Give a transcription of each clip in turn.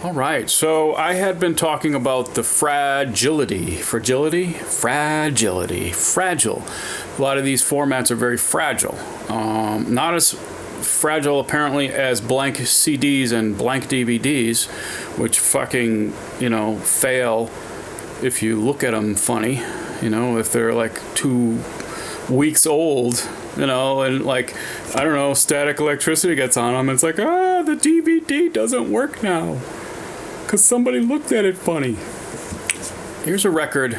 All right, so I had been talking about the fragile. A lot of these formats are very fragile. Not as fragile apparently as blank CDs and blank DVDs, which fucking, fail if you look at them funny, if they're like 2 weeks old. And like, I don't know, static electricity gets on them. It's like, the DVD doesn't work now because somebody looked at it funny. Here's a record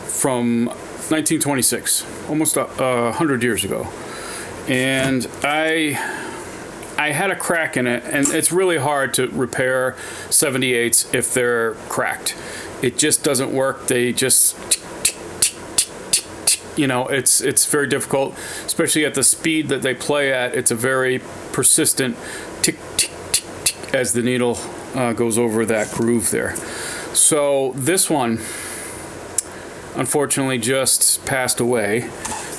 from 1926, almost 100 years ago. And I had a crack in it, and it's really hard to repair 78s if they're cracked. It just doesn't work. They just... it's very difficult, especially at the speed that they play at. It's a very persistent tick, tick, tick, tick as the needle goes over that groove there. So this one, unfortunately, just passed away.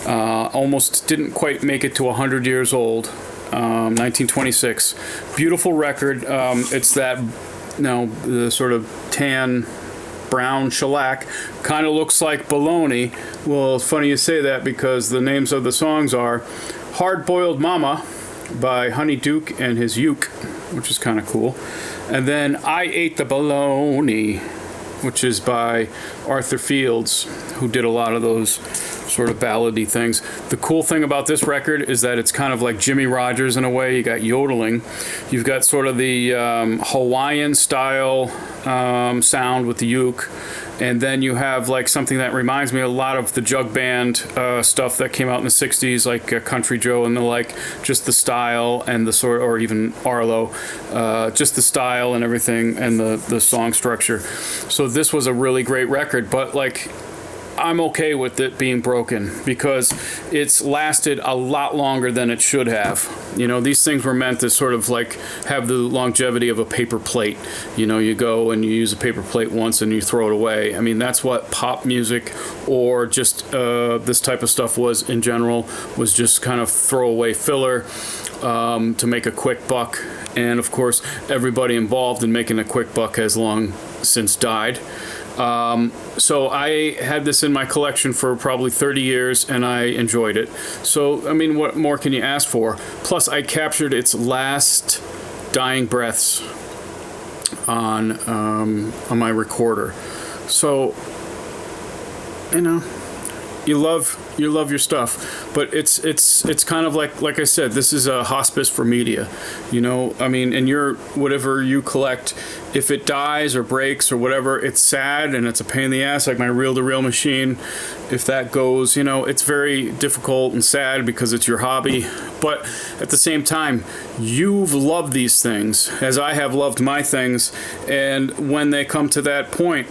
Almost didn't quite make it to 100 years old. 1926. Beautiful record. It's that, the sort of tan... brown shellac, kind of looks like bologna. Well, it's funny you say that because the names of the songs are Hard Boiled Mama by Honey Duke and his Uke, which is kind of cool. And then I Ate the Bologna, which is by Arthur Fields, who did a lot of those sort of ballady things. The cool thing about this record is that it's kind of like Jimmy Rogers in a way. You got yodeling. You've got sort of the Hawaiian style sound with the uke. And then you have like something that reminds me a lot of the jug band stuff that came out in the 60s, like Country Joe and the like, just the style and the sort, or even Arlo, just the style and everything and the song structure. So this was a really great record, but like, I'm okay with it being broken because it's lasted a lot longer than it should have. These things were meant to sort of like have the longevity of a paper plate. You go and you use a paper plate once and you throw it away. I mean, that's what pop music or just this type of stuff was in general, was just kind of throwaway filler to make a quick buck. And of course, everybody involved in making a quick buck has long since died. So I had this in my collection for probably 30 years, and I enjoyed it. So, I mean, what more can you ask for? Plus, I captured its last dying breaths on my recorder. So, you love your stuff, but it's kind of like I said, this is a hospice for media. I mean, and whatever you collect, if it dies or breaks or whatever, it's sad and it's a pain in the ass, like my reel-to-reel machine. If that goes, it's very difficult and sad because it's your hobby. But at the same time, you've loved these things as I have loved my things. And when they come to that point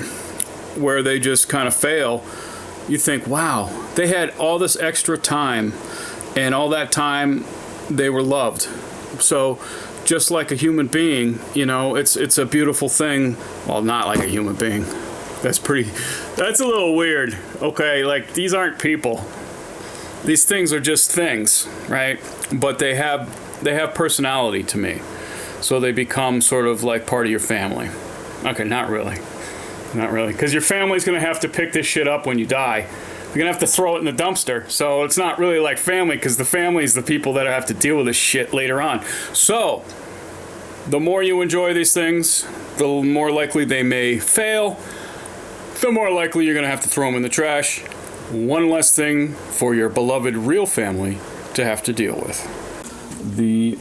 where they just kind of fail, you think, wow, they had all this extra time, and all that time they were loved. So just like a human being, it's a beautiful thing. Well, not like a human being. That's a little weird. Okay, like these aren't people. These things are just things, right? But they have personality to me. So they become sort of like part of your family. Okay, not really. Not really, because your family's going to have to pick this shit up when you die. You're going to have to throw it in the dumpster. So it's not really like family, because the family is the people that have to deal with this shit later on. So the more you enjoy these things, the more likely they may fail. The more likely you're going to have to throw them in the trash. One less thing for your beloved real family to have to deal with. The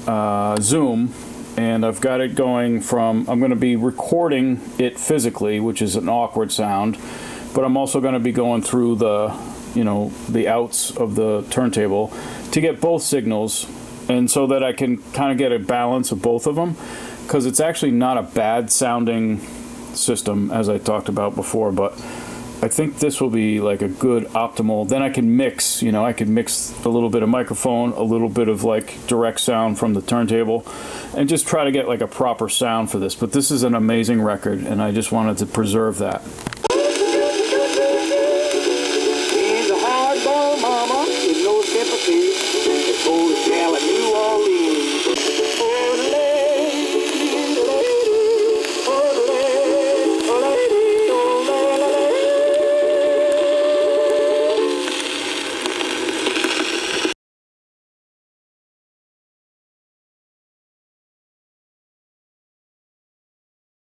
Zoom... And I've got it going from, I'm going to be recording it physically, which is an awkward sound, but I'm also going to be going through the outs of the turntable to get both signals, and so that I can kind of get a balance of both of them, because it's actually not a bad sounding system, as I talked about before, but I think this will be like a good optimal. Then I can mix, I can mix a little bit of microphone, a little bit of like direct sound from the turntable, and just try to get like a proper sound for this. But this is an amazing record, and I just wanted to preserve that.